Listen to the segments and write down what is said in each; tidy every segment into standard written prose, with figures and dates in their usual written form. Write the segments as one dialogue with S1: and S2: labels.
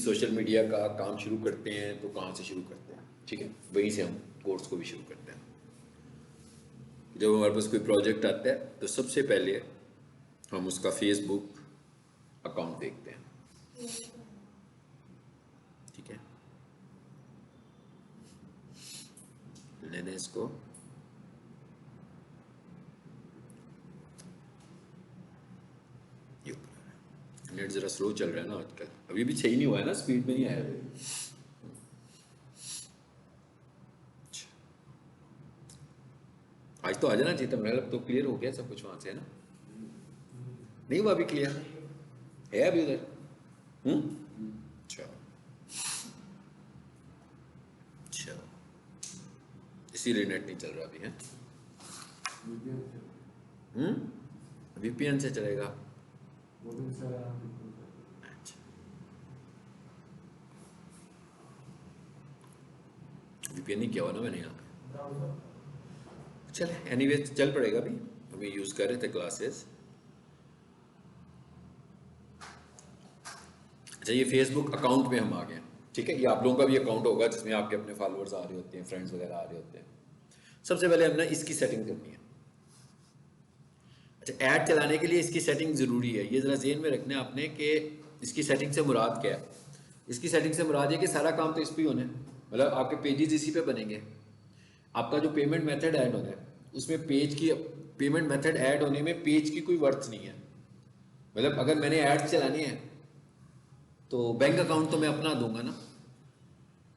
S1: Social media का काम शुरू करते हैं तो कहाँ से शुरू करते हैं, ठीक है, वहीं से हम कोर्स को भी शुरू करते हैं। जब हमारे पास कोई प्रोजेक्ट आता है तो सबसे पहले हम उसका फेसबुक अकाउंट देखते हैं, ठीक है। लेने इसको नेट ज़रा स्लो चल रहा है ना आजकल, अभी भी सही नहीं हुआ है ना, स्पीड में नहीं आया अभी। आज तो आ जाना चाहिए था, मेरा तो क्लियर हो गया सब कुछ वहां से, है ना? नहीं हुआ अभी क्लियर है अभी उधर? अच्छा अच्छा, इसीलिए नेट नहीं चल रहा अभी, है? वीपीएन से चलेगा। अच्छा, वीपीएन नहीं किया हुआ ना मैंने यहाँ पे। चल एनीवे चल पड़ेगा अभी, अभी यूज़ कर रहे थे क्लासेस। अच्छा, ये फेसबुक अकाउंट में हम आ गए, ठीक है। ये आप लोगों का भी अकाउंट होगा जिसमें आपके अपने फॉलोअर्स आ रहे होते हैं, फ्रेंड्स वगैरह आ रहे होते हैं। सबसे पहले हमने इसकी सेटिंग करनी है। अच्छा, ऐड चलाने के लिए इसकी सेटिंग ज़रूरी है, ये ज़रा जेहन में रखना है आपने कि इसकी सेटिंग से मुराद क्या है। इसकी सेटिंग से मुराद है कि सारा काम तो इस पर ही होना है, मतलब आपके पेजेस इसी पे बनेंगे। आपका जो पेमेंट मेथड ऐड होना है उसमें पेज की पेमेंट मेथड ऐड होने में पेज की कोई वर्थ नहीं है। मतलब अगर मैंने ऐड चलानी है तो बैंक अकाउंट तो मैं अपना दूंगा ना,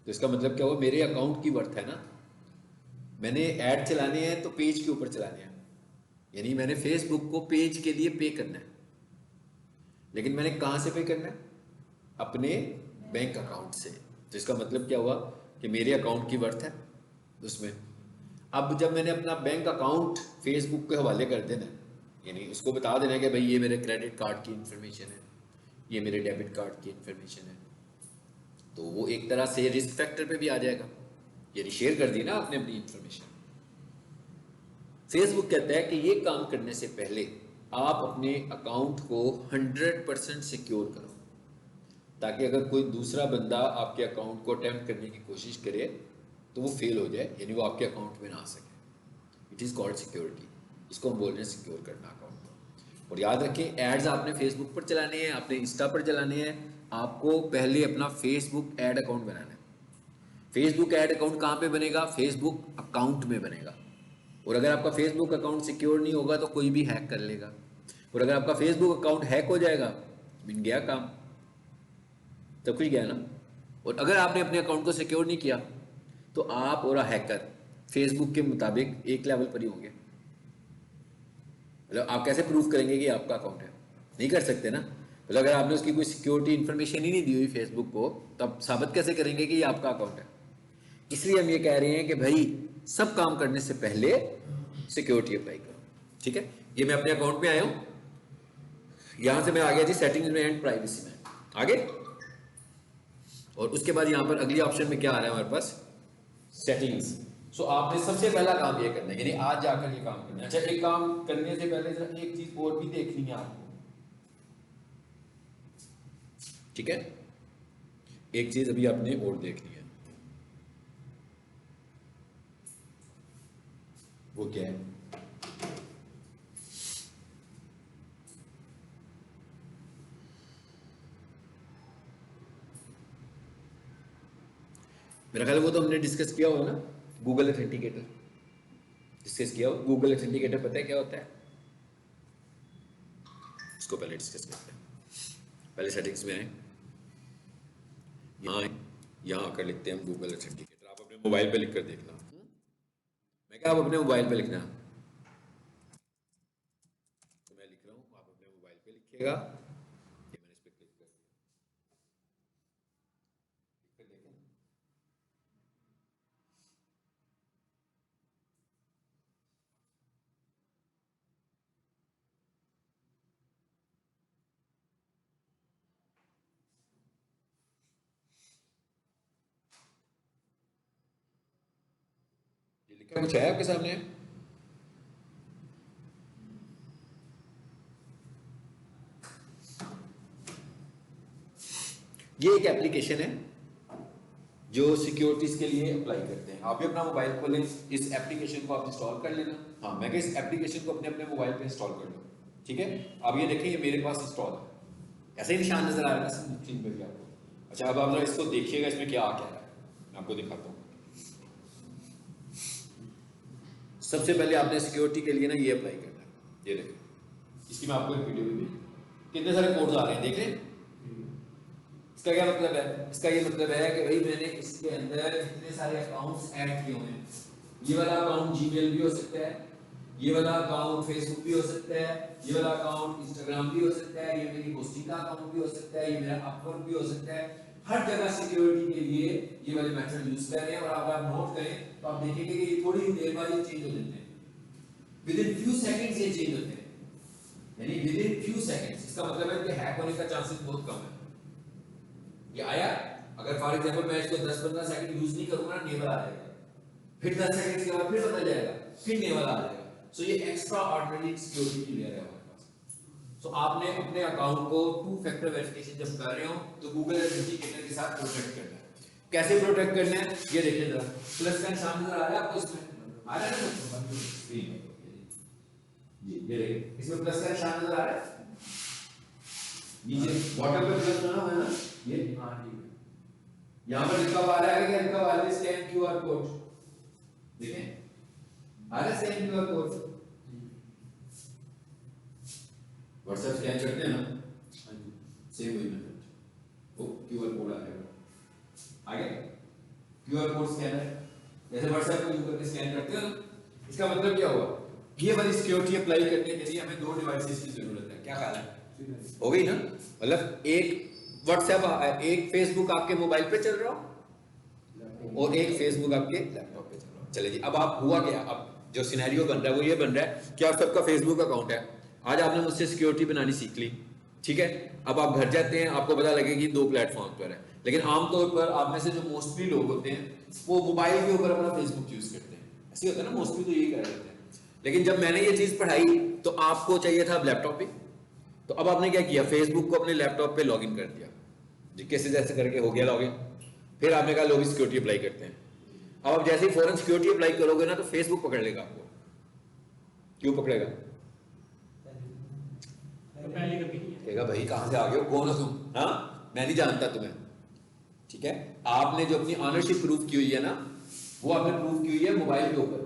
S1: तो इसका मतलब क्या हुआ, मेरे अकाउंट की वर्थ है ना। मैंने ऐड चलाने हैं तो पेज के ऊपर चलाने हैं, यानी मैंने फेसबुक को पेज के लिए पे करना है। लेकिन मैंने कहाँ से पे करना है? अपने बैंक अकाउंट से। तो इसका मतलब क्या हुआ कि मेरे अकाउंट की वर्थ है उसमें। अब जब मैंने अपना बैंक अकाउंट फेसबुक के हवाले कर देना है, यानी उसको बता देना है कि भाई ये मेरे क्रेडिट कार्ड की इंफॉर्मेशन है, ये मेरे डेबिट कार्ड की इंफॉर्मेशन है, तो वो एक तरह से रिस्क फैक्टर पे भी आ जाएगा, यानी शेयर कर दी ना आपने अपनी इंफॉर्मेशन। फेसबुक कहता है कि ये काम करने से पहले आप अपने अकाउंट को 100% सिक्योर करो, ताकि अगर कोई दूसरा बंदा आपके अकाउंट को अटेम्प्ट करने की कोशिश करे तो वो फेल हो जाए, यानी वो आपके अकाउंट में ना आ सके। इट इज़ कॉल्ड सिक्योरिटी, इसको हम बोल रहे हैं सिक्योर करना अकाउंट को। और याद रखें, एड्स आपने फेसबुक पर चलाने हैं, आपने इंस्टा पर चलाने हैं, आपको पहले अपना फेसबुक एड अकाउंट बनाना है। फेसबुक ऐड अकाउंट कहाँ पे बनेगा? फेसबुक अकाउंट में बनेगा। और अगर आपका फेसबुक अकाउंट सिक्योर नहीं होगा तो कोई भी हैक कर लेगा, और अगर आपका फेसबुक अकाउंट हैक हो जाएगा, बिन गया काम, सब कुछ गया ना। और अगर आपने अपने अकाउंट को सिक्योर नहीं किया तो आप और हैकर फेसबुक के मुताबिक एक लेवल पर ही होंगे। मतलब आप कैसे प्रूफ करेंगे कि आपका अकाउंट है? नहीं कर सकते ना। मतलब अगर आपने उसकी कोई सिक्योरिटी इन्फॉर्मेशन ही नहीं दी हुई फेसबुक को, तो आप साबित कैसे करेंगे कि ये आपका अकाउंट है? इसलिए हम ये कह रहे हैं कि भाई सब काम करने से पहले सिक्योरिटी अप्लाई करो, ठीक है। ये मैं अपने अकाउंट में आया हूं, यहां से मैं आ गया जी सेटिंग्स में एंड प्राइवेसी में आगे। और उसके बाद यहां पर अगली ऑप्शन में क्या आ रहा है हमारे पास? सेटिंग्स। सो आपने सबसे पहला काम ये करना है, यानी आज जाकर ये काम करना है। अच्छा, एक काम करने से पहले जरा एक चीज और भी देखनी है आपको, ठीक है। एक चीज अभी आपने और देखनी है, वो क्या है? मेरा ख्याल है वो तो हमने डिस्कस किया होगा ना, गूगल ऑथेंटिकेटर डिस्कस किया हो। गूगल ऑथेंटिकेटर पता है क्या होता है? इसको पहले डिस्कस करते हैं। पहले सेटिंग्स में आए, यहाँ यहाँ आकर लिखते हैं हम गूगल ऑथेंटिकेटर। आप अपने मोबाइल पे लिख कर देखना। मैं क्या, आप अपने मोबाइल पे लिखना, तो मैं लिख रहा हूँ, आप अपने मोबाइल पे लिखिएगा। ये मैंने इस पर क्लिक कर दिया, लिख कर देखें। ये लिखा कुछ है आपके सामने? ये एक एप्लीकेशन है जो सिक्योरिटीज के लिए अप्लाई करते हैं। आप भी अपना मोबाइल खोलें, इस एप्लीकेशन को आप इंस्टॉल कर लेना। हाँ, मैं इस एप्लीकेशन को अपने अपने मोबाइल पे इंस्टॉल कर लूँ, ठीक है। अब ये देखें, ये मेरे पास इंस्टॉल है, ऐसे ही निशान नजर आ रहा है स्क्रीन पर आपको। अच्छा, अब आप जरा इसको देखिएगा, इसमें क्या क्या है मैं आपको दिखाता हूँ। सबसे पहले आपने सिक्योरिटी के लिए ना ये अप्लाई करना है, ये देखें, इसकी मैं आपको एक वीडियो भी भेजूँ। कितने सारे कोड्स आ रहे हैं, देख लें। इसका क्या मतलब है? इसका ये मतलब है कि भाई मैंने इसके अंदर इतने सारे अकाउंट्स ऐड किए हुए हैं। ये वाला अकाउंट जीमेल भी हो सकता है, ये वाला अकाउंट फेसबुक भी हो सकता है, ये वाला अकाउंट इंस्टाग्राम भी हो सकता है, ये मेरी होस्टिंग का अकाउंट भी हो सकता है, ये मेरा अपवर्क भी हो सकता है। हर जगह सिक्योरिटी के लिए ये वाले मेथड यूज कर रहे हैं। और अगर आप नोट करें तो आप देखेंगे कि ये थोड़ी देर बाद ये चेंज हो जाते हैं, विद इन फ्यू सेकंड्स ये चेंज होते हैं, यानी विद इन फ्यू सेकंड्स। इसका मतलब है कि हैक होने का चांसेस बहुत कम है। ये आया, अगर फॉर एग्जांपल मैं इसको 10-15 सेकंड यूज नहीं करूंगा ना, नेवल आ जाएगा, फिर 10 सेकंड के बाद फिर बदल जाएगा, फिर नेवल आ जाएगा। सो ये एक्स्ट्रा ऑर्डिनरी सिक्योरिटी की लेयर है हमारे पास। सो आपने अपने अकाउंट को 2 फैक्टर वेरिफिकेशन जब कर रहे हो तो गूगल ऑथेंटिकेटर के साथ प्रोटेक्ट करना है। कैसे प्रोटेक्ट करना है ये देखिए जरा, प्लस का निशान नजर आ रहा है आपको, इसमें आ रहा है ना स्क्रीन जी, ये देखिए, इसमें प्लस का निशान नजर आ रहा है नीचे बॉटम पे प्लस बना हुआ है ना, ये हां ठीक है। यहां पर लिखा हुआ आ रहा है कि लिखा हुआ है स्कैन क्यूआर कोड, देखें आ रहा है scan QR code. WhatsApp scan करते हैं ना, हां जी, सेम वही मेथड, वो क्यूआर कोड आ जाएगा आगे। क्यूआर कोड स्कैनर जैसे व्हाट्सएप को यूज करके स्कैन करते हो, इसका मतलब क्या हुआ, ये वाली सिक्योरिटी अप्लाई करने के लिए हमें 2 डिवाइसेस की जरूरत है। क्या ख्याल है, हो गई ना? मतलब एक व्हाट्सएप, एक फेसबुक आपके मोबाइल पे चल रहा हो और एक फेसबुक आपके लैपटॉप पे चल रहा हो। चले जी, अब आप हुआ क्या, अब जो सिनेरियो बन रहा है वो ये बन रहा है कि आप सबका फेसबुक अकाउंट है। आज आपने मुझसे सिक्योरिटी बनानी सीख ली, ठीक है। अब आप घर जाते हैं, आपको पता लगे कि 2 प्लेटफॉर्म पर है, लेकिन आमतौर पर आप में से जो मोस्टली लोग होते हैं वो मोबाइल के ऊपर अपना फेसबुक यूज करते हैं। ऐसे होता है ना, मोस्टली तो यही कर रहे हैं। लेकिन जब मैंने ये चीज पढ़ाई तो आपको चाहिए था लैपटॉप पे, तो अब आपने क्या किया, फेसबुक को अपने लैपटॉप पे लॉगिन कर दिया जी, कैसे जैसे करके हो गया लॉगिन। फिर आपने कहा लो भी सिक्योरिटी अप्लाई करते हैं। अब आप जैसे ही फौरन सिक्योरिटी अप्लाई करोगे ना तो फेसबुक पकड़ लेगा आपको। क्यों पकड़ेगा? कहेगा भाई कहां से आ गए हो, कौन हो तुम, हाँ मैं नहीं जानता तुम्हें, ठीक है। आपने जो अपनी ऑनरशिप प्रूफ की हुई है ना, वो आपने प्रूफ की हुई है मोबाइल के ऊपर।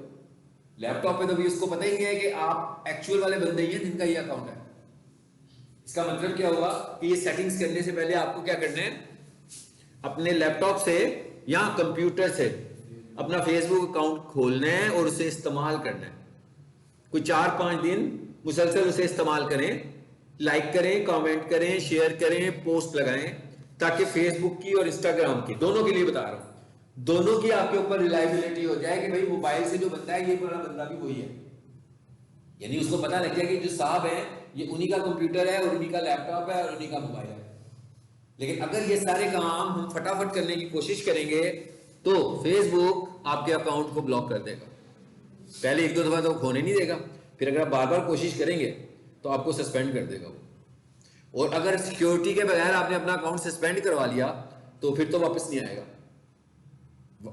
S1: लैपटॉप पे तो भी उसको पता ही नहीं है कि आप एक्चुअल वाले बंदे ही हैं जिनका ये अकाउंट है। इसका मतलब क्या हुआ कि ये सेटिंग्स करने से पहले आपको क्या करना है, अपने लैपटॉप से या कंप्यूटर से अपना फेसबुक अकाउंट खोलना है और उसे इस्तेमाल करना है। कोई 4-5 दिन मुसलसल उसे इस्तेमाल करें, लाइक करें, कमेंट करें, शेयर करें, पोस्ट लगाएं, ताकि फेसबुक की और इंस्टाग्राम की, दोनों के लिए बता रहा हूं, दोनों की आपके ऊपर रिलायबिलिटी हो जाए कि भाई मोबाइल से जो बनता है ये पूरा बंदा भी वही है। यानी उसको पता लग जाए कि जो साहब है ये उन्हीं का कंप्यूटर है और उन्हीं का लैपटॉप है और उन्हीं का मोबाइल है। लेकिन अगर ये सारे काम हम फटाफट करने की कोशिश करेंगे तो फेसबुक आपके अकाउंट को ब्लॉक कर देगा। पहले 1-2 दफा तो खोने नहीं देगा, फिर अगर आप बार बार कोशिश करेंगे तो आपको सस्पेंड कर देगा वो। और अगर सिक्योरिटी के बगैर आपने अपना अकाउंट सस्पेंड करवा लिया तो फिर तो वापस नहीं आएगा।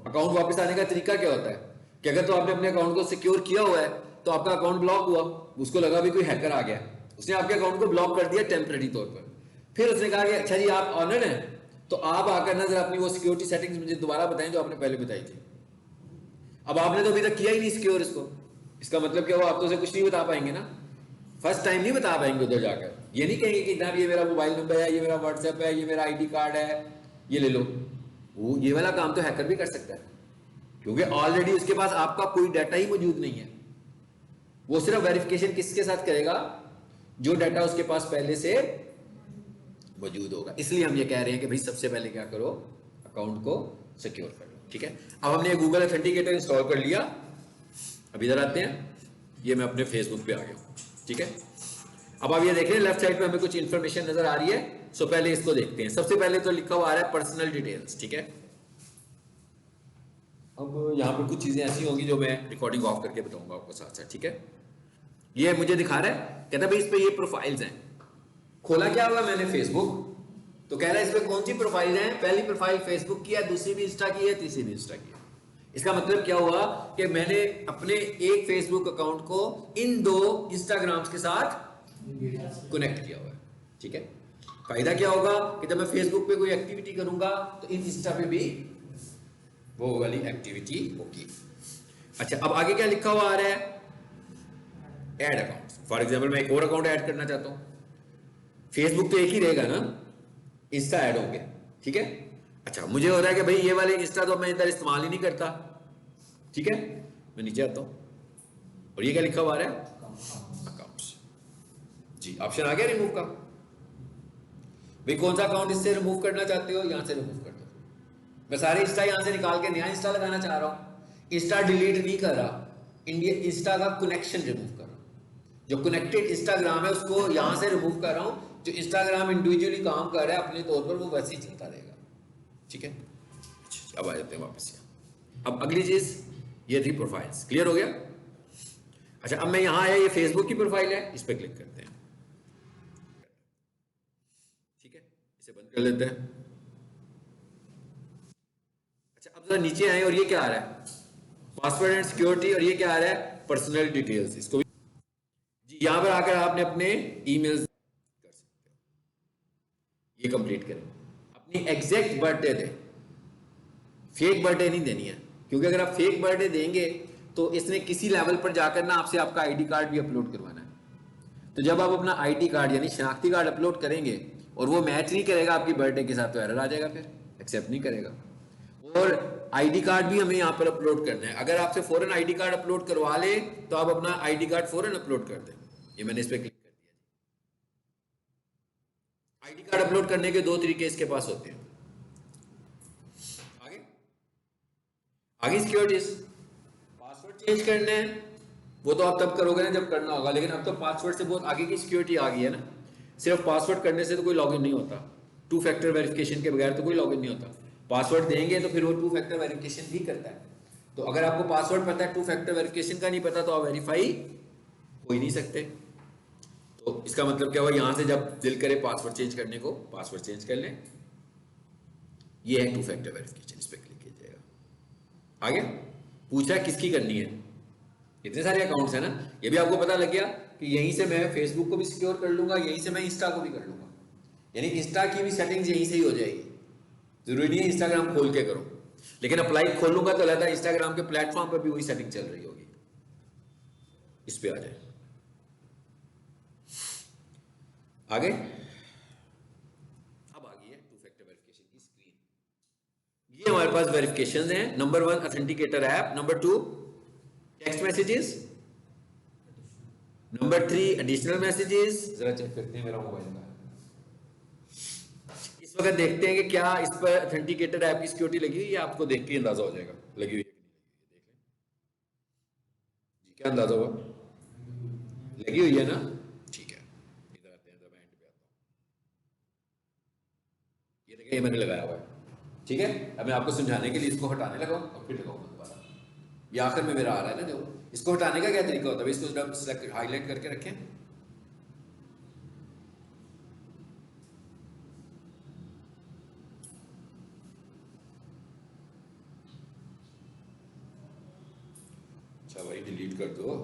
S1: अकाउंट वापस आने का तरीका क्या होता है कि अगर तो आपने अपने अकाउंट को सिक्योर किया हुआ है तो आपका अकाउंट ब्लॉक हुआ, उसको लगा भी कोई हैकर आ गया, उसने आपके अकाउंट को ब्लॉक कर दिया टेम्परेरी तौर पर। फिर उसने कहा कि अच्छा जी आप ऑनर हैं, तो आप आकर ना जरा अपनी वो सिक्योरिटी सेटिंग्स मुझे दोबारा बताएं जो आपने पहले बताई थी। अब आपने तो अभी तक किया ही नहीं सिक्योर इसको, इसका मतलब क्या हुआ, आप तो उसे कुछ नहीं बता पाएंगे ना, फर्स्ट टाइम नहीं बता पाएंगे उधर जाकर। ये नहीं कहेंगे कि जनाब ये मेरा मोबाइल नंबर है, ये मेरा व्हाट्सएप है, ये मेरा आईडी कार्ड है, ये ले लो। वो ये वाला काम तो हैकर भी कर सकता है, क्योंकि ऑलरेडी उसके पास आपका कोई डाटा ही मौजूद नहीं है। वो सिर्फ वेरिफिकेशन किसके साथ करेगा, जो डाटा उसके पास पहले से मौजूद होगा। इसलिए हम ये कह रहे हैं कि भाई सबसे पहले क्या करो, अकाउंट को सिक्योर कर लो, ठीक है। अब हमने गूगल ऑथेंटिकेटर इंस्टॉल कर लिया। अब इधर आते हैं, ये मैं अपने फेसबुक पे आ गया, ठीक है। अब आप ये देख रहे हैं लेफ्ट साइड पे हमें कुछ इंफॉर्मेशन नजर आ रही है। सो पहले इसको देखते हैं। सबसे पहले तो लिखा हुआ आ रहा है पर्सनल डिटेल्स, ठीक है। अब यहाँ पर कुछ चीजें ऐसी होंगी जो मैं रिकॉर्डिंग ऑफ करके बताऊंगा आपको साथ साथ, ठीक है। ये मुझे दिखा रहा है, कहता है भाई इस पे ये प्रोफाइल्स हैं। खोला क्या हुआ मैंने, फेसबुक, तो कह रहा है इसमें कौन सी प्रोफाइल है, पहली प्रोफाइल फेसबुक की है, दूसरी भी इंस्टा की है, तीसरी भी इंस्टा की है। इसका मतलब क्या हुआ कि मैंने अपने एक फेसबुक अकाउंट को इन दो इंस्टाग्राम्स के साथ कनेक्ट किया हुआ है। ठीक है, फायदा क्या होगा कि जब मैं फेसबुक पे कोई एक्टिविटी करूंगा तो इन इंस्टा पे भी वो वाली एक्टिविटी होगी। अच्छा, अब आगे क्या लिखा हुआ आ रहा है, ऐड अकाउंट। फॉर एग्जाम्पल मैं एक और अकाउंट ऐड करना चाहता हूं, फेसबुक तो एक ही रहेगा ना, इंस्टा ऐड होंगे। ठीक है, अच्छा मुझे हो रहा है कि भाई ये वाले इंस्टा तो मैं इधर इस्तेमाल ही नहीं करता। ठीक है, मैं नीचे आता हूं और ये क्या लिखा हुआ आ रहा है, अकाउंट्स। जी, ऑप्शन आ गया रिमूव का। भाई कौन सा अकाउंट इससे रिमूव करना चाहते हो, यहां से रिमूव कर दो। मैं सारे इंस्टा यहां से निकाल के नया इंस्टा लगाना चाह रहा हूं। इंस्टा डिलीट नहीं कर रहा, इंस्टा का कनेक्शन रिमूव कर रहा हूं। जो कनेक्टेड इंस्टाग्राम है उसको यहां से रिमूव कर रहा हूं। जो इंस्टाग्राम इंडिविजुअली काम कर रहा है अपने तौर पर, वो वैसे ही चलता रहेगा। ठीक है, अब आ जाते हैं वापस यहाँ। अब अगली चीज ये थी प्रोफाइल्स, क्लियर हो गया। अच्छा, अब मैं यहां आया, ये फेसबुक की प्रोफाइल है, इस पर क्लिक करते हैं। ठीक है, इसे बंद कर लेते हैं। अच्छा, अब जरा नीचे आए और ये क्या आ रहा है, पासवर्ड एंड सिक्योरिटी, और ये क्या आ रहा है, पर्सनल डिटेल्स। इसको भी जी यहां पर आकर आपने अपने ईमेल्स कर सकते हो, ये कंप्लीट करें। अपनी एग्जैक्ट बर्थडे दें, फेक बर्थडे नहीं देनी है, क्योंकि अगर आप फेक बर्थडे देंगे तो इसने किसी लेवल पर जाकर ना आपसे आपका आईडी कार्ड भी अपलोड करवाना है। तो जब आप अपना आईडी कार्ड यानी शनाख्ती कार्ड अपलोड करेंगे और वो मैच नहीं करेगा आपकी बर्थडे के साथ, तो एरर आ जाएगा, फिर एक्सेप्ट नहीं करेगा। और आईडी कार्ड भी हमें यहाँ पर अपलोड करना है। अगर आपसे फौरन आईडी कार्ड अपलोड करवा ले तो आप अपना आईडी कार्ड फौरन अपलोड कर दें। ये मैंने इस पर क्लिक कर दिया। आईडी कार्ड अपलोड करने के दो तरीके इसके पास होते हैं। आगे आगे सिक्योरिटीज, पासवर्ड चेंज करना है वो तो आप तब करोगे ना जब करना होगा, लेकिन अब तो पासवर्ड से बहुत आगे की सिक्योरिटी आ गई है ना। सिर्फ पासवर्ड करने से तो कोई लॉगिन नहीं होता, टू फैक्टर वेरिफिकेशन के बगैर तो कोई लॉगिन नहीं होता। पासवर्ड देंगे तो फिर वो टू फैक्टर वेरिफिकेशन भी करता है। तो अगर आपको पासवर्ड पता है, टू फैक्टर वेरिफिकेशन का नहीं पता, तो आप वेरीफाई हो ही नहीं सकते। तो इसका मतलब क्या हुआ, यहां से जब दिल करे पासवर्ड चेंज करने को, पासवर्ड चेंज कर लें। ये है टू फैक्टर वेरिफिकेशन, इस पर क्लिक कीजिएगा। आगे पूछा है किसकी करनी है, इतने सारे अकाउंट्स है ना। ये भी आपको पता लग गया कि यहीं से मैं फेसबुक को भी सिक्योर कर लूंगा, यहीं से मैं इंस्टा को भी कर लूंगा। यानी इंस्टा की भी सेटिंग्स यहीं से ही हो जाएगी, जरूरी नहीं है इंस्टाग्राम खोल के करो। लेकिन अप्लाई खोलूंगा तो लगता है इंस्टाग्राम के प्लेटफॉर्म पर भी वही सेटिंग चल रही होगी। इस पे आ जाए आगे। अब आ गई है टू फैक्टर वेरिफिकेशन की स्क्रीन। ये हमारे पास वेरिफिकेशन हैं। Number 1 authenticator app, number 2 text messages, number 3 additional messages. जरा चेक करते हैं मेरा मोबाइल का, इस वक्त देखते हैं कि क्या इस पर ऑथेंटिकेटर ऐप की सिक्योरिटी लगी हुई है। आपको देख के अंदाजा हो जाएगा लगी हुई है कि नहीं लगी हुई है। देख लें जी, क्या अंदाजा हुआ, लगी हुई है ना। ठीक है, इधर आते हैं, जब मैं एंड पे आता हूं, ये देखें ये मैंने लगाया हुआ है। ठीक है, अब मैं आपको समझाने के लिए इसको हटाने लगाऊं और फिर लगाऊंगा दोबारा। ये आखिर में मेरा आ रहा है ना, जो इसको हटाने का क्या तरीका होता है, इसको सिलेक्ट हाईलाइट करके रखें। अच्छा भाई डिलीट कर दो।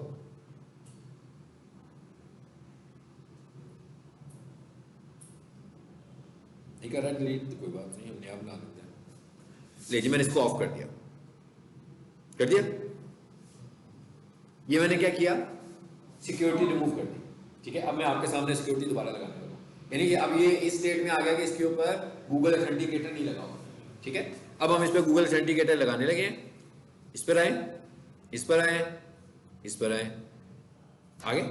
S1: नहीं कर रहा डिलीट तो कोई बात नहीं, हमने आप बना देते हैं। ले जी, मैंने इसको ऑफ कर दिया, कर दिया। ये मैंने क्या किया, सिक्योरिटी रिमूव कर दी। ठीक है, अब मैं आपके सामने सिक्योरिटी दोबारा लगाने लगा, यानी कि अब ये इस स्टेट में आ गया कि इसके ऊपर गूगल ऑथेंटिकेटर नहीं लगा हुआ। ठीक है, अब हम इस पर गूगल ऑथेंटिकेटर लगाने लगे। इस पर आए, इस पर आए, इस पर आए, आगे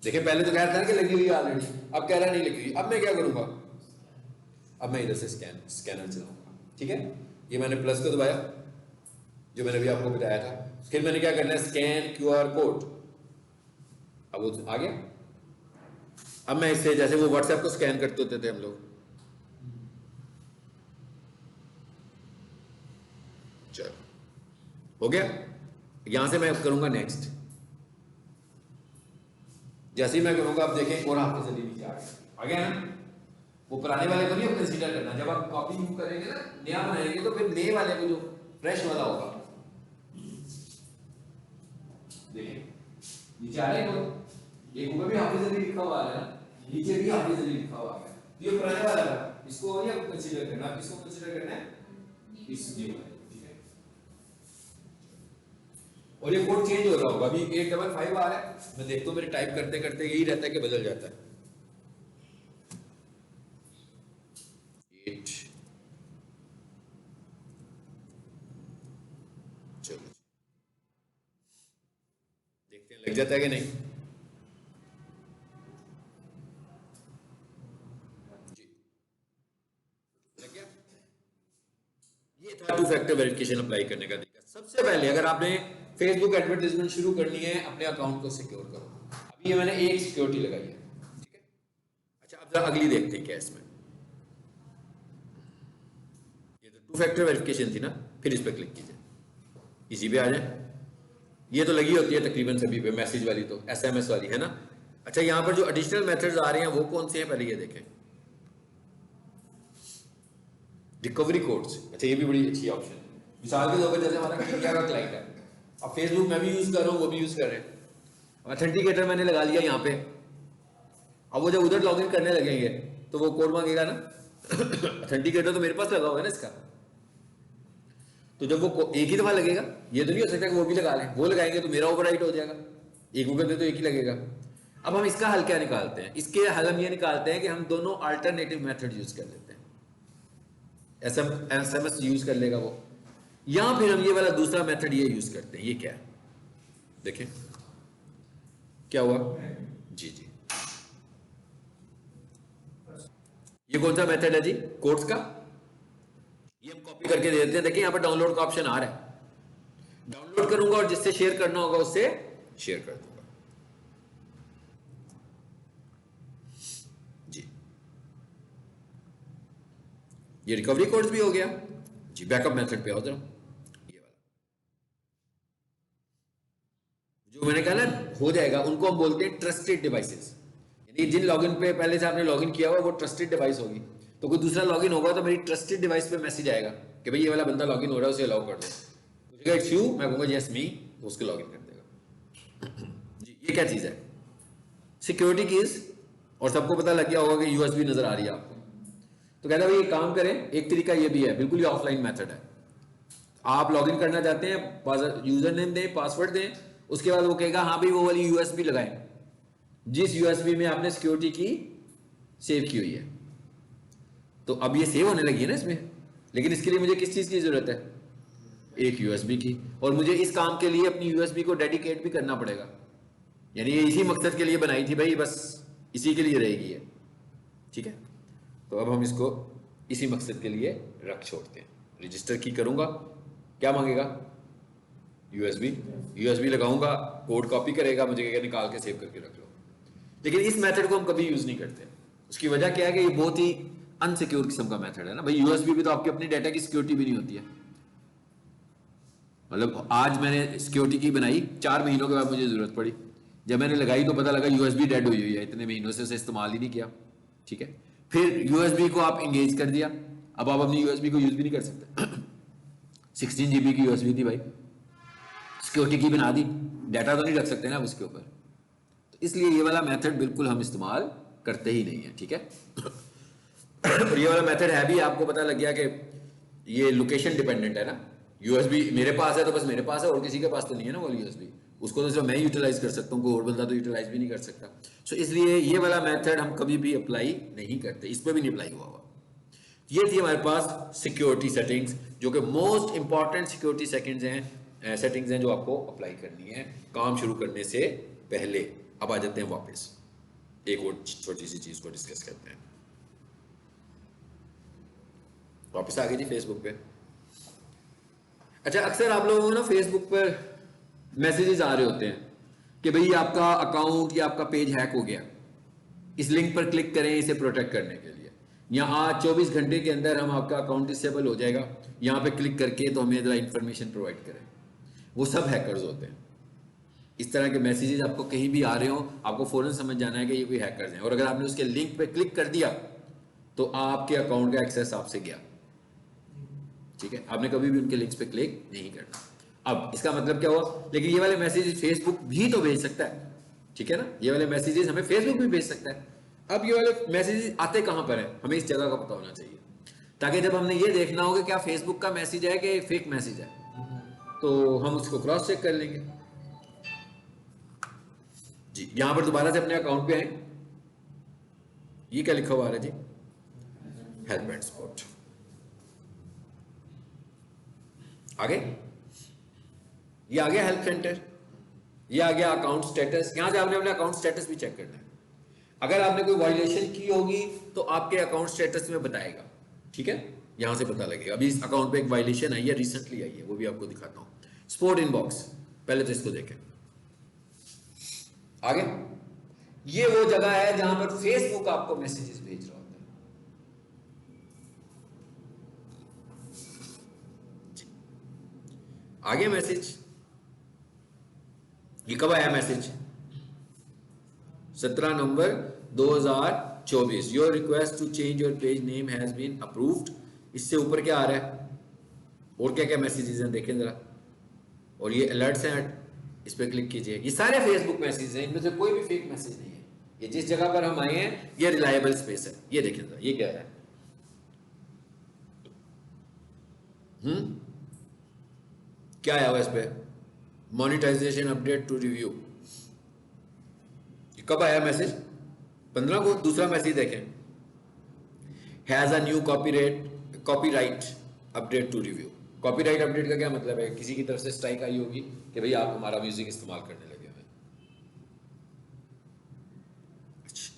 S1: देखिए। पहले तो कह रहा था कि लगी हुई है ऑलरेडी, अब कह रहा नहीं लगी हुई। अब मैं क्या करूंगा, अब मैं इधर से स्कैनर चलाऊंगा। ठीक है, ये मैंने प्लस को दबाया जो मैंने भी आपको बताया था। फिर मैंने क्या करना है, स्कैन क्यूआर कोड। अब वो आ गया। अब मैं इससे जैसे वो व्हाट्सएप को स्कैन करते होते थे हम लोग, चलो हो गया। यहां से मैं करूंगा नेक्स्ट। जैसे ही मैं करूंगा आप देखें और आपके जल्दी नीचे आ गया ना। वो पुराने वाले को नहीं अब कंसीडर करना। जब आप कॉपी यू करेंगे ना, नया बनाएंगे, तो फिर नए वाले को जो फ्रेश वाला होगा, देखिए नीचे आ रहे हैं, एक ऊपर भी हाफिज अली लिखा हुआ है ना, नीचे भी हाफिज अली लिखा हुआ है, ये पुराने वाला था, इसको नहीं अब कंसीडर करना। आप किसको कंसीडर करना है? इस ये वाले, ठीक है। और ये कोड चेंज हो रहा होगा, अभी 855 आ रहा है, मैं देखता हूँ मेरे टाइप करते करते यही रहता है कि बदल जाता है। 8, चलो देखते हैं लग जाता है कि नहीं। जी लग गया। ये था टू फैक्टर वेरिफिकेशन अप्लाई करने का तरीका। सबसे पहले अगर आपने फेसबुक एडवर्टाइजमेंट शुरू करनी है, अपने अकाउंट को सिक्योर करो। अभी ये मैंने एक सिक्योरिटी लगाई है, ठीक है। अच्छा अब जरा अगली देखते हैं क्या इसमें। ये तो टू फैक्टर वेरिफिकेशन थी ना, फिर इस पर क्लिक कीजिए, इसी पे आ जाए। ये तो लगी होती है तकरीबन सभी पे, मैसेज वाली तो SMS वाली है ना। अच्छा यहाँ पर जो एडिशनल मेथड्स आ रहे हैं वो कौन से हैं, पहले ये देखें। रिकवरी कोड्स, अच्छा ये भी बड़ी अच्छी ऑप्शन है। मिसाल के तौर पर जैसे हमारा इंडिया का क्लाइंट है, अब फेसबुक मैं भी यूज कर रहा हूँ, वो भी यूज कर रहे हैं, ऑथेंटिकेटर मैंने लगा लिया यहाँ पे। अब वो जब उधर लॉगिन करने लगेंगे तो वो कोड मांगेगा ना। ऑथेंटिकेटर तो मेरे पास लगा हुआ है ना इसका, तो जब वो एक ही दफा लगेगा, ये तो नहीं हो सकता कि वो भी लगा लें, वो लगाएंगे तो मेरा ओवरराइट हो जाएगा, एक गूगल पे तो एक ही लगेगा। अब हम इसका हल क्या निकालते हैं? इसके हल हम ये निकालते हैं कि हम दोनों अल्टरनेटिव मेथड यूज कर लेते हैं। SMS यूज कर लेगा वो, या फिर हम ये वाला दूसरा मेथड ये यूज करते हैं। ये क्या है देखें, क्या हुआ जी जी, ये कौन सा मेथड है जी? कोड्स का। ये हम कॉपी करके दे देते हैं। देखिए यहाँ पर डाउनलोड का ऑप्शन आ रहा है, डाउनलोड करूंगा और जिससे शेयर करना होगा उससे शेयर कर दूंगा जी। ये रिकवरी कोड्स भी हो गया जी। बैकअप मेथड पे आओ जरा, ये वाला जो मैंने कहा ना हो जाएगा, उनको हम बोलते हैं ट्रस्टेड डिवाइसेस। यानी जिन लॉगिन पे पहले से आपने लॉगिन किया हुआ वो ट्रस्टेड डिवाइस होगी, तो कोई दूसरा लॉगिन होगा तो मेरी ट्रस्टेड डिवाइस पे मैसेज आएगा कि भाई ये वाला बंदा लॉगिन हो रहा है, उसे अलाउ कर दो। इट्स यू, मैं कहूंगा यस मी, उसको लॉगिन कर देगा जी। ये क्या चीज है? Security keys. और सबको पता लग गया होगा कि USB नजर आ रही है आपको, तो कहता है भाई ये काम करें। एक तरीका ये भी है, बिल्कुल ही ऑफलाइन मेथड है। आप लॉगिन करना चाहते हैं, यूजर नेम दें, पासवर्ड दें, उसके बाद वो कहेगा हाँ भाई वो वाली USB लगाएं जिस USB में आपने सिक्योरिटी की सेव की हुई है। तो अब ये सेव होने लगी है ना इसमें, लेकिन इसके लिए मुझे किस चीज की जरूरत है? एक USB की। और मुझे इस काम के लिए अपनी USB को डेडिकेट भी करना पड़ेगा, यानी ये इसी मकसद के लिए बनाई थी भाई, बस इसी के लिए रहेगी ये, ठीक है। तो अब हम इसको इसी मकसद के लिए रख छोड़ते हैं। रजिस्टर की करूंगा, क्या मांगेगा? USB लगाऊंगा, कोड कॉपी करेगा, मुझे कहेगा निकाल के सेव करके रख लो। लेकिन इस मेथड को हम कभी यूज नहीं करते। उसकी वजह क्या है कि ये बहुत ही अनसिक्योर किस्म का मेथड है ना भाई। USB भी तो आपके अपने डाटा की सिक्योरिटी भी नहीं होती है। मतलब आज मैंने सिक्योरिटी की बनाई, 4 महीनों के बाद मुझे जरूरत पड़ी, जब मैंने लगाई तो पता लगा USB डेड हुई हुई है, इतने महीनों से उसे इस्तेमाल ही नहीं किया, ठीक है। फिर USB को आप इंगेज कर दिया, अब आप अपनी USB को यूज भी नहीं कर सकते। 16 GB की USB थी भाई, सिक्योरिटी की बना दी, डाटा तो नहीं रख सकते ना उसके ऊपर। तो इसलिए ये वाला मेथड बिल्कुल हम इस्तेमाल करते ही नहीं है, ठीक है। और ये वाला मेथड है भी, आपको पता लग गया कि ये लोकेशन डिपेंडेंट है ना। USB मेरे पास है तो बस मेरे पास है, और किसी के पास तो नहीं है ना वो USB, उसको तो सिर्फ मैं यूटिलाइज कर सकता हूँ, कोई और बंदा तो यूटिलाइज भी नहीं कर सकता। सो इसलिए ये वाला मेथड हम कभी भी अप्लाई नहीं करते, इस पर भी नहीं अप्लाई हुआ। ये थी हमारे पास सिक्योरिटी सेटिंग्स, जो कि मोस्ट इंपॉर्टेंट सिक्योरिटी सेटिंग्स हैं जो आपको अप्लाई करनी है काम शुरू करने से पहले। अब आ जाते हैं वापस, एक और छोटी सी चीज को डिस्कस करते हैं। वापस आ गए जी फेसबुक पे। अच्छा, अक्सर आप लोगों को ना फेसबुक पर मैसेजेस आ रहे होते हैं कि भाई आपका अकाउंट या आपका पेज हैक हो गया, इस लिंक पर क्लिक करें इसे प्रोटेक्ट करने के लिए, या आज 24 घंटे के अंदर हम आपका अकाउंट डिसेबल हो जाएगा, यहाँ पे क्लिक करके तो हमें जरा इंफॉर्मेशन प्रोवाइड करें। वो सब हैकर्स होते हैं। इस तरह के मैसेजेस आपको कहीं भी आ रहे हो, आपको फौरन समझ जाना है कि ये कोई हैकर्स हैं। और अगर आपने उसके लिंक पे क्लिक कर दिया तो आपके अकाउंट का एक्सेस आपसे गया, ठीक है। आपने कभी भी उनके लिंक्स पे क्लिक नहीं करना। अब इसका मतलब क्या हुआ, लेकिन ये वाले मैसेजेस फेसबुक भी तो भेज सकता है, ठीक है ना, ये वाले मैसेजेस हमें फेसबुक भी भेज सकता है। अब ये वाले मैसेजेस आते कहां पर है, हमें इस जगह का पता होना चाहिए, ताकि जब हमने ये देखना हो कि क्या फेसबुक का मैसेज है कि फेक मैसेज है, तो हम उसको क्रॉस चेक कर लेंगे। जी यहां पर दोबारा से अपने अकाउंट पे आए, ये क्या लिखा हुआ है जी, हेल्प एंड सपोर्ट। आगे ये आ गया हेल्प सेंटर, ये आ गया अकाउंट स्टेटस। यहां से आपने अपना अकाउंट स्टेटस भी चेक करना है। अगर आपने कोई वायलेशन की होगी तो आपके अकाउंट स्टेटस में बताएगा, ठीक है, यहां से पता लगेगा। अभी इस अकाउंट पे एक वायलेशन आई है, रिसेंटली आई है, वो भी आपको दिखाता हूं। स्पोर्ट इनबॉक्स, पहले तो इसको देखें। आगे ये वो जगह है जहां पर फेसबुक आपको मैसेजेस भेज रहा होता है। आगे मैसेज, ये कब आया message, 17 November 2024, your request to change your page name has been approved. इससे ऊपर क्या आ रहा है, और क्या क्या मैसेजेस हैं देखें जरा, और ये अलर्ट्स हैं, इस पर क्लिक कीजिए। ये सारे फेसबुक मैसेज हैं, इनमें से कोई भी फेक मैसेज नहीं है। ये जिस जगह पर हम आए हैं ये रिलायबल स्पेस है। ये देखें जरा, ये क्या है, क्या आया हुआ इस पे, मोनेटाइजेशन अपडेट टू रिव्यू। कब आया मैसेज, 15 को। दूसरा मैसेज देखें, has a new copyright update to review. Copyright update का क्या मतलब है, किसी की तरफ से स्ट्राइक आई होगी कि भाई आप हमारा म्यूजिक इस्तेमाल करने लगे हुए।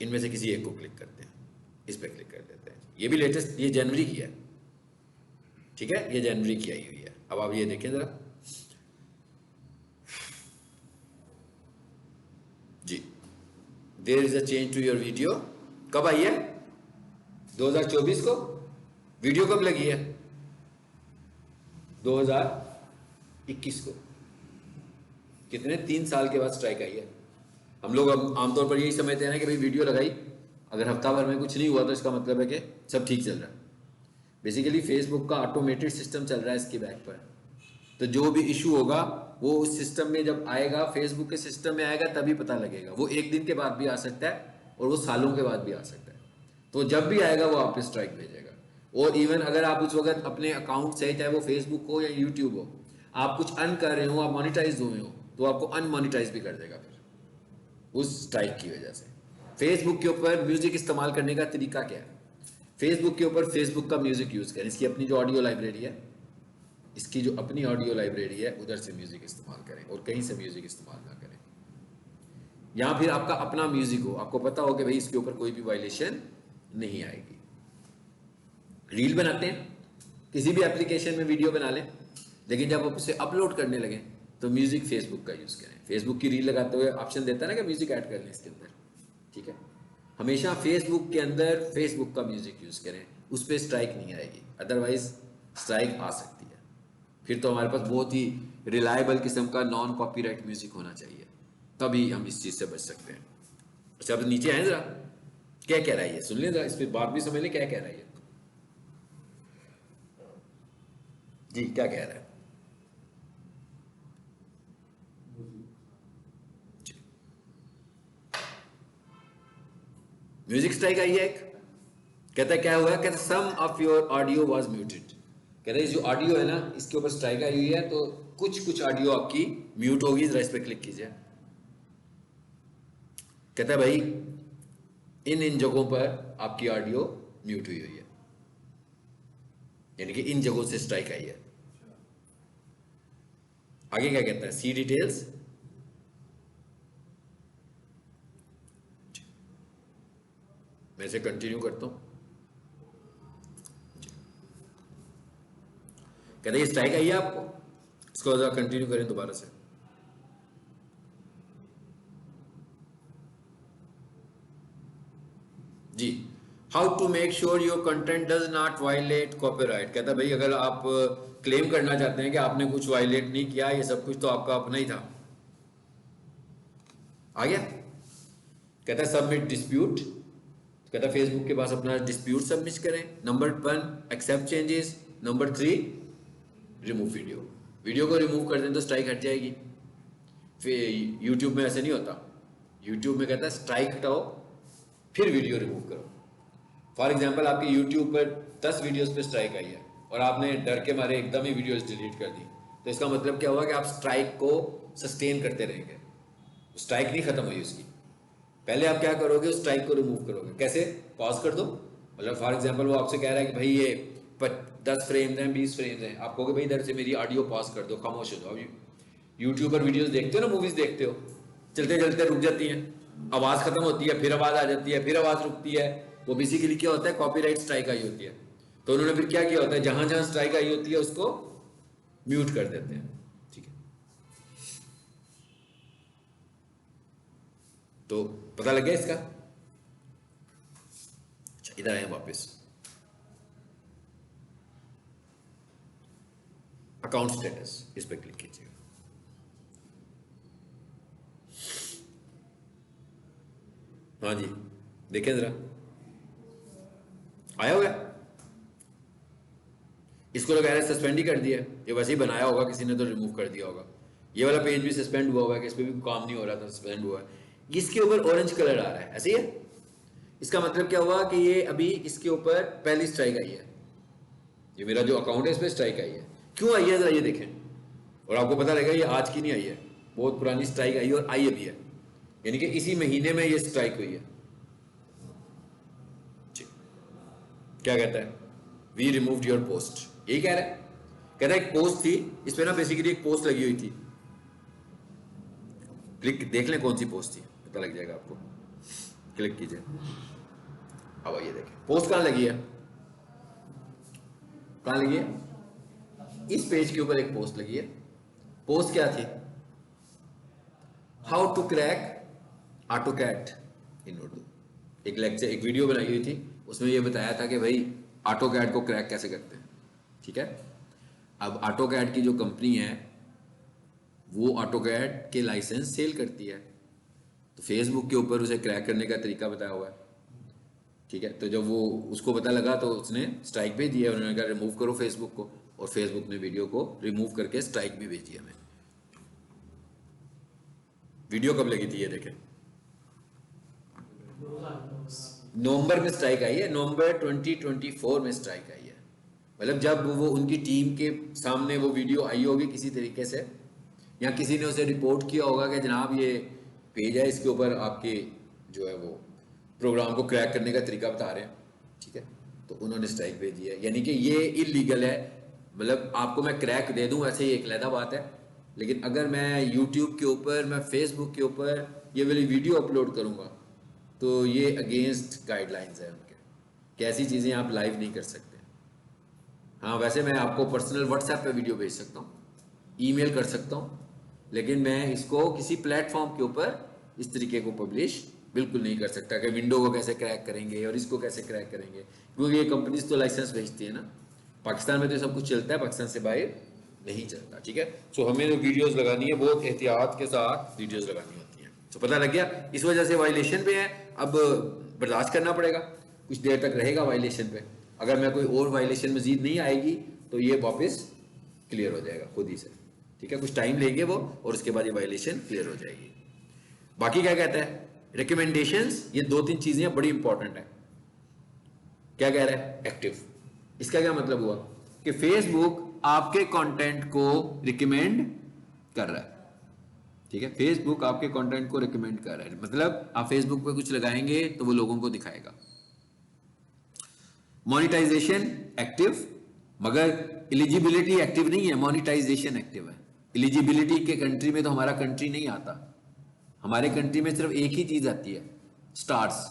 S1: इनमें से किसी एक को क्लिक करते हैं, इस पे क्लिक कर देते हैं। ये भी लेटेस्ट, ये जनवरी की है, ठीक है, ये जनवरी की आई हुई है। अब आप ये देखें जरा जी, there is a change to your video. कब आई है, 2024 को। वीडियो कब लगी है, 2021 को। कितने, 3 साल के बाद स्ट्राइक आई है। हम लोग आमतौर पर यही समझते हैं कि भाई वीडियो लगाई, अगर हफ्ता भर में कुछ नहीं हुआ तो इसका मतलब है कि सब ठीक चल रहा है। बेसिकली फेसबुक का ऑटोमेटेड सिस्टम चल रहा है इसके बैक पर, तो जो भी इशू होगा वो उस सिस्टम में जब आएगा, फेसबुक के सिस्टम में आएगा, तभी पता लगेगा। वो एक दिन के बाद भी आ सकता है और वो सालों के बाद भी आ सकता है। तो जब भी आएगा वो आप पे स्ट्राइक भेजेगा। और इवन अगर आप उस वक्त अपने अकाउंट से, चाहे वो फेसबुक हो या यूट्यूब हो, आप कुछ अर्न कर रहे हो, आप मोनिटाइज हुए हो, तो आपको अनमोनिटाइज भी कर देगा फिर उस स्ट्राइक की वजह से। फेसबुक के ऊपर म्यूजिक इस्तेमाल करने का तरीका क्या है, फेसबुक के ऊपर फेसबुक का म्यूजिक यूज करें। इसकी अपनी जो ऑडियो लाइब्रेरी है, इसकी जो अपनी ऑडियो लाइब्रेरी है, उधर से म्यूजिक इस्तेमाल करें और कहीं से म्यूजिक इस्तेमाल ना करें। या फिर आपका अपना म्यूजिक हो, आपको पता हो कि भाई इसके ऊपर कोई भी वायलेशन नहीं आएगी। रील बनाते हैं, किसी भी एप्लीकेशन में वीडियो बना लें, लेकिन जब आप उसे अपलोड करने लगे तो म्यूजिक फेसबुक का यूज करें। फेसबुक की रील लगाते हुए ऑप्शन देता है ना कि म्यूजिक ऐड कर लें इसके अंदर, ठीक है। हमेशा फेसबुक के अंदर फेसबुक का म्यूजिक यूज करें, उस पर स्ट्राइक नहीं आएगी, अदरवाइज स्ट्राइक आ सकती है। फिर तो हमारे पास बहुत ही रिलायबल किस्म का नॉन कॉपीराइट म्यूजिक होना चाहिए, तभी हम इस चीज से बच सकते हैं। अच्छा अब नीचे आए जरा, क्या कह रहा है ये सुन लें जरा, इस पर बात भी समझ लें क्या कह रहा है ये जी, क्या कह रहा है जी। म्यूजिक स्ट्राइक आई है एक, कहता है क्या हुआ, कहता है some of your audio was muted. कहता है जो ऑडियो है ना, इसके ऊपर स्ट्राइक आई हुई है, तो कुछ ऑडियो आपकी म्यूट होगी। जरा इस पर क्लिक कीजिए। कहता है भाई इन जगहों पर आपकी ऑडियो म्यूट हुई है, यानी कि इन जगहों से स्ट्राइक आई है। आगे क्या कहता है, सी डिटेल्स। मैं इसे कंटिन्यू करता हूं। कहते हैं स्ट्राइक आई है आपको, इसको जरा कंटिन्यू करें दोबारा से। जी, how to make sure your content does not violate copyright. कहता है भाई अगर आप क्लेम करना चाहते हैं कि आपने कुछ वायलेट नहीं किया, ये सब कुछ तो आपका अपना ही था। आ गया, कहता है सबमिट डिस्प्यूट। कहता है फेसबुक के पास अपना डिस्प्यूट सबमिट करें, number 1 accept changes, number 3 remove video. Video को रिमूव कर दें तो स्ट्राइक हट जाएगी। फिर यूट्यूब में ऐसे नहीं होता, यूट्यूब में कहता है स्ट्राइक हटाओ फिर वीडियो रिमूव करो। फॉर एग्जाम्पल आपके यूट्यूब पर 10 वीडियोस पे स्ट्राइक आई है और आपने डर के मारे एकदम ही वीडियोस डिलीट कर दी, तो इसका मतलब क्या हुआ कि आप स्ट्राइक को सस्टेन करते रहेंगे, स्ट्राइक नहीं खत्म हुई उसकी। पहले आप क्या करोगे, उस स्ट्राइक को रिमूव करोगे। कैसे? पॉज कर दो। मतलब फॉर एग्जाम्पल वो आपसे कह रहा है कि भाई ये 10 फ्रेम्स हैं, 20 फ्रेम्स हैं, आप कहोगे भाई इधर से मेरी ऑडियो पॉज कर दो, खामोश हो जाओ। यूट्यूब पर वीडियोस देखते हो ना, मूवीज देखते हो, चलते चलते रुक जाती हैं, आवाज खत्म होती है, फिर आवाज आ जाती है, फिर आवाज रुकती है। वो बेसिकली क्या होता है, कॉपीराइट स्ट्राइक आई होती है। तो उन्होंने फिर क्या किया होता है, जहां जहां स्ट्राइक आई होती है उसको म्यूट कर देते हैं। ठीक है, तो पता लग गया इसका। अच्छा, इधर आए वापस, अकाउंट स्टेटस, इस पर क्लिक कीजिएगा। हाँ जी, देखें जरा, आया हुआ है। इसको लगा रहे सस्पेंड ही कर दिया, ये वैसे ही बनाया होगा किसी ने तो रिमूव कर दिया होगा। ये वाला पेज भी सस्पेंड हुआ है कि इस पर भी काम नहीं हो रहा था, सस्पेंड हुआ है। इसके ऊपर ऑरेंज कलर आ रहा है, ऐसे ही है। इसका मतलब क्या हुआ कि ये अभी इसके ऊपर पहली स्ट्राइक आई है, ये मेरा जो अकाउंट है इस पर स्ट्राइक आई है। क्यों आई है जरा ये देखें, और आपको पता लगेगा ये आज की नहीं आई है, बहुत पुरानी स्ट्राइक आई और आई अभी है, यानी कि इसी महीने में ये स्ट्राइक हुई है। क्या कहता है, वी रिमूव्ड योर पोस्ट, यही कह रहा है। कहता है एक पोस्ट थी, इस पे ना बेसिकली एक पोस्ट लगी हुई थी, क्लिक देख लें कौन सी पोस्ट थी, पता लग जाएगा आपको। क्लिक कीजिए, अब ये देखें पोस्ट कहां लगी है, कहां लगी है, इस पेज के ऊपर एक पोस्ट लगी है। पोस्ट क्या थी, हाउ टू क्रैक ऑटोकैड इन उर्दू। एक लेक्चर, एक वीडियो बनाई हुई थी, उसमें ये बताया था कि भाई ऑटोकैड को क्रैक कैसे करते हैं। ठीक है, अब ऑटोकैड की जो कंपनी है वो ऑटोकैड के लाइसेंस सेल करती है, तो फेसबुक के ऊपर उसे क्रैक करने का तरीका बताया हुआ है। ठीक है, तो जब वो उसको पता लगा तो उसने स्ट्राइक भेज दिया, उन्होंने कहा रिमूव करो फेसबुक को, और फेसबुक ने वीडियो को रिमूव करके स्ट्राइक भी भेजी हमें। वीडियो कब लगी थी ये देखें, नवंबर में स्ट्राइक आई है, नवंबर 2024 में स्ट्राइक आई है। मतलब जब वो उनकी टीम के सामने वो वीडियो आई होगी किसी तरीके से, या किसी ने उसे रिपोर्ट किया होगा कि जनाब ये पेज है, इसके ऊपर आपके जो है वो प्रोग्राम को क्रैक करने का तरीका बता रहे हैं। ठीक है, तो उन्होंने स्ट्राइक भेजी है, यानी कि ये इलीगल है। मतलब आपको मैं क्रैक दे दूं ऐसे ही एक अलग बात है, लेकिन अगर मैं यूट्यूब के ऊपर, मैं फेसबुक के ऊपर ये वाली वीडियो अपलोड करूंगा तो ये अगेंस्ट गाइडलाइंस है उनके, कि ऐसी चीज़ें आप लाइव नहीं कर सकते। हाँ, वैसे मैं आपको पर्सनल व्हाट्सएप पे वीडियो भेज सकता हूँ, ईमेल कर सकता हूँ, लेकिन मैं इसको किसी प्लेटफॉर्म के ऊपर इस तरीके को पब्लिश बिल्कुल नहीं कर सकता कि विंडो को कैसे क्रैक करेंगे और इसको कैसे क्रैक करेंगे, क्योंकि ये कंपनीज तो लाइसेंस भेजती है ना। पाकिस्तान में तो सब कुछ चलता है, पाकिस्तान से बाहर नहीं चलता। ठीक है, सो हमें जो वीडियोज़ लगानी है बहुत एहतियात के साथ वीडियोज़ लगानी होती हैं। तो पता लग गया, इस वजह से वायलेशन पे है, अब बर्दाश्त करना पड़ेगा, कुछ देर तक रहेगा वायलेशन पे। अगर मैं कोई और वायलेशन मजीद नहीं आएगी तो ये वापस क्लियर हो जाएगा खुद ही से। ठीक है, कुछ टाइम लेंगे वो, और उसके बाद ये वायलेशन क्लियर हो जाएगी। बाकी क्या कहता है, रिकमेंडेशंस, ये 2-3 चीजें बड़ी इंपॉर्टेंट है। क्या कह रहा है, एक्टिव। इसका क्या मतलब हुआ कि फेसबुक आपके कंटेंट को रिकमेंड कर रहा है। ठीक है, फेसबुक आपके कंटेंट को रिकमेंड कर रहा है, मतलब आप फेसबुक पे कुछ लगाएंगे तो वो लोगों को दिखाएगा। मोनिटाइजेशन एक्टिव, मगर एलिजिबिलिटी एक्टिव नहीं है, मोनिटाइजेशन एक्टिव है। एलिजिबिलिटी के कंट्री में तो हमारा कंट्री नहीं आता, हमारे कंट्री में सिर्फ एक ही चीज आती है, स्टार्स,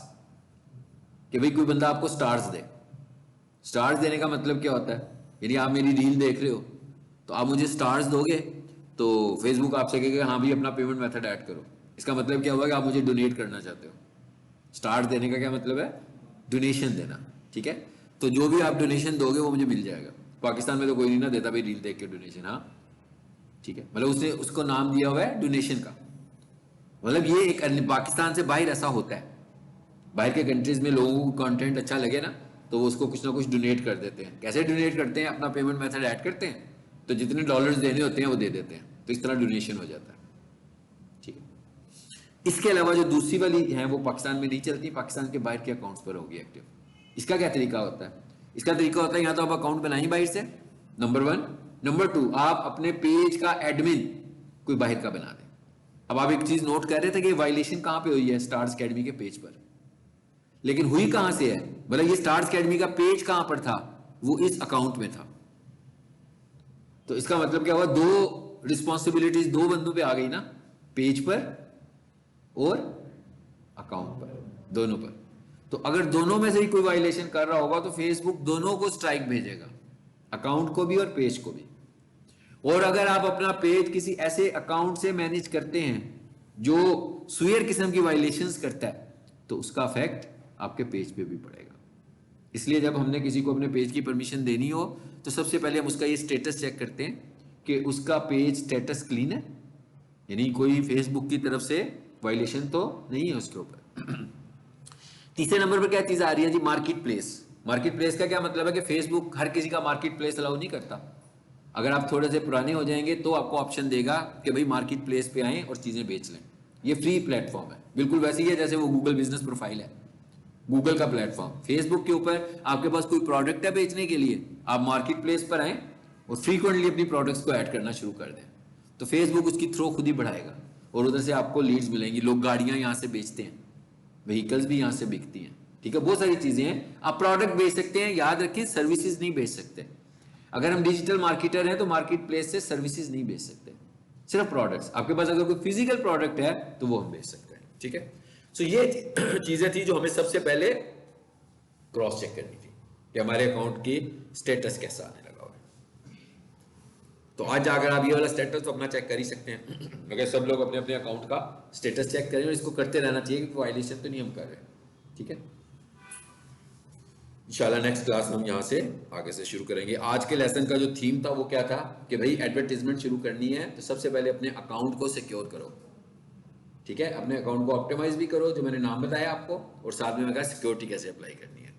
S1: कि भाई कोई बंदा आपको स्टार्स दे। स्टार्स देने का मतलब क्या होता है, यदि आप मेरी रील देख रहे हो तो आप मुझे स्टार्स दोगे तो फेसबुक आपसे कहेगा हाँ भी अपना पेमेंट मेथड ऐड करो। इसका मतलब क्या हुआ कि आप मुझे डोनेट करना चाहते हो। स्टार्स देने का क्या मतलब है, डोनेशन देना। ठीक है, तो जो भी आप डोनेशन दोगे वो मुझे मिल जाएगा। पाकिस्तान में तो कोई नहीं ना देता भाई रील देख के डोनेशन। हाँ ठीक है, मतलब उसने उसको नाम दिया हुआ है डोनेशन का, मतलब ये एक पाकिस्तान से बाहर ऐसा होता है। बाहर के कंट्रीज में लोगों को कंटेंट अच्छा लगे ना तो वो उसको कुछ ना कुछ डोनेट कर देते हैं। कैसे डोनेट करते हैं? अपना पेमेंट मेथड ऐड करते हैं, तो जितने डॉलर्स देने होते हैं वो दे देते हैं, तो इस तरह डोनेशन हो जाता है। ठीक है। इसके अलावा जो दूसरी वाली है वो पाकिस्तान में नहीं चलती, पाकिस्तान के बाहर के अकाउंट्स पर होगी एक्टिव। इसका क्या तरीका होता है? इसका तरीका होता है या तो आप अकाउंट बनाएं बाहर से, नंबर 1। नंबर 2, आप अपने पेज का एडमिन कोई बाहर का बना दें। अब आप एक चीज नोट कर रहे थे कि वायलेशन कहां पे हुई है? स्टार्स अकेडमी के पेज पर। लेकिन हुई कहां से है? मतलब ये स्टार्स अकेडमी का पेज कहां पर था? वो इस अकाउंट में था। तो इसका मतलब क्या हुआ? दो रिस्पॉन्सिबिलिटीज दो बंदों पे आ गई ना, पेज पर और अकाउंट पर, दोनों पर। तो अगर दोनों में से ही कोई वायलेशन कर रहा होगा तो फेसबुक दोनों को स्ट्राइक भेजेगा, अकाउंट को भी और पेज को भी। और अगर आप अपना पेज किसी ऐसे अकाउंट से मैनेज करते हैं जो सुयर किस्म की वायलेशंस करता है तो उसका इफेक्ट आपके पेज पे भी पड़ेगा। इसलिए जब हमने किसी को अपने पेज की परमिशन देनी हो तो सबसे पहले हम उसका ये स्टेटस चेक करते हैं कि उसका पेज स्टेटस क्लीन है, यानी कोई फेसबुक की तरफ से वायलेशन तो नहीं है उसके ऊपर। तीसरे नंबर पर क्या चीज आ रही है जी? Market place. मार्केट प्लेस का क्या मतलब है कि फेसबुक हर किसी का मार्केट प्लेस अलाउ नहीं करता। अगर आप थोड़े से पुराने हो जाएंगे तो आपको ऑप्शन देगा कि भाई मार्केट प्लेस पे आएं और चीजें बेच लें। ये फ्री प्लेटफॉर्म है, बिल्कुल वैसे ही है जैसे वो गूगल बिजनेस प्रोफाइल है, गूगल का प्लेटफॉर्म। फेसबुक के ऊपर आपके पास कोई प्रोडक्ट है बेचने के लिए, आप मार्केट प्लेस पर आएं और फ्रीक्वेंटली अपनी प्रोडक्ट्स को ऐड करना शुरू कर दें, तो फेसबुक उसकी थ्रो खुद ही बढ़ाएगा और उधर से आपको लीड्स मिलेंगी। लोग गाड़ियां यहाँ से बेचते हैं, व्हीकल्स भी यहाँ से बिकती हैं। ठीक है, बहुत सारी चीजें हैं। आप प्रोडक्ट बेच सकते हैं, याद रखें सर्विसेज नहीं बेच सकते। अगर हम डिजिटल मार्केटर हैं तो मार्केट प्लेस से सर्विसेज नहीं बेच सकते, सिर्फ प्रोडक्ट्स। आपके पास अगर कोई फिजिकल प्रोडक्ट है तो वो हम बेच सकते हैं। ठीक है, सो ये चीजें थी जो हमें सबसे पहले क्रॉस चेक करनी थी कि हमारे अकाउंट की स्टेटस कैसा आने लगा हुआ है। तो आज अगर आप ये वाला स्टेटस तो अपना चेक कर ही सकते हैं। अगर सब लोग अपने अपने अकाउंट का स्टेटस चेक करें और इसको करते रहना चाहिए कि वायलेशन तो नहीं हम कर रहे। ठीक है, इंशाल्लाह नेक्स्ट क्लास हम यहाँ से आगे से शुरू करेंगे। आज के लेसन का जो थीम था वो क्या था कि भाई एडवर्टीजमेंट शुरू करनी है तो सबसे पहले अपने अकाउंट को सिक्योर करो। ठीक है, अपने अकाउंट को ऑप्टिमाइज भी करो जो मैंने नाम बताया आपको, और साथ में मैं कहा सिक्योरिटी कैसे अप्लाई करनी है।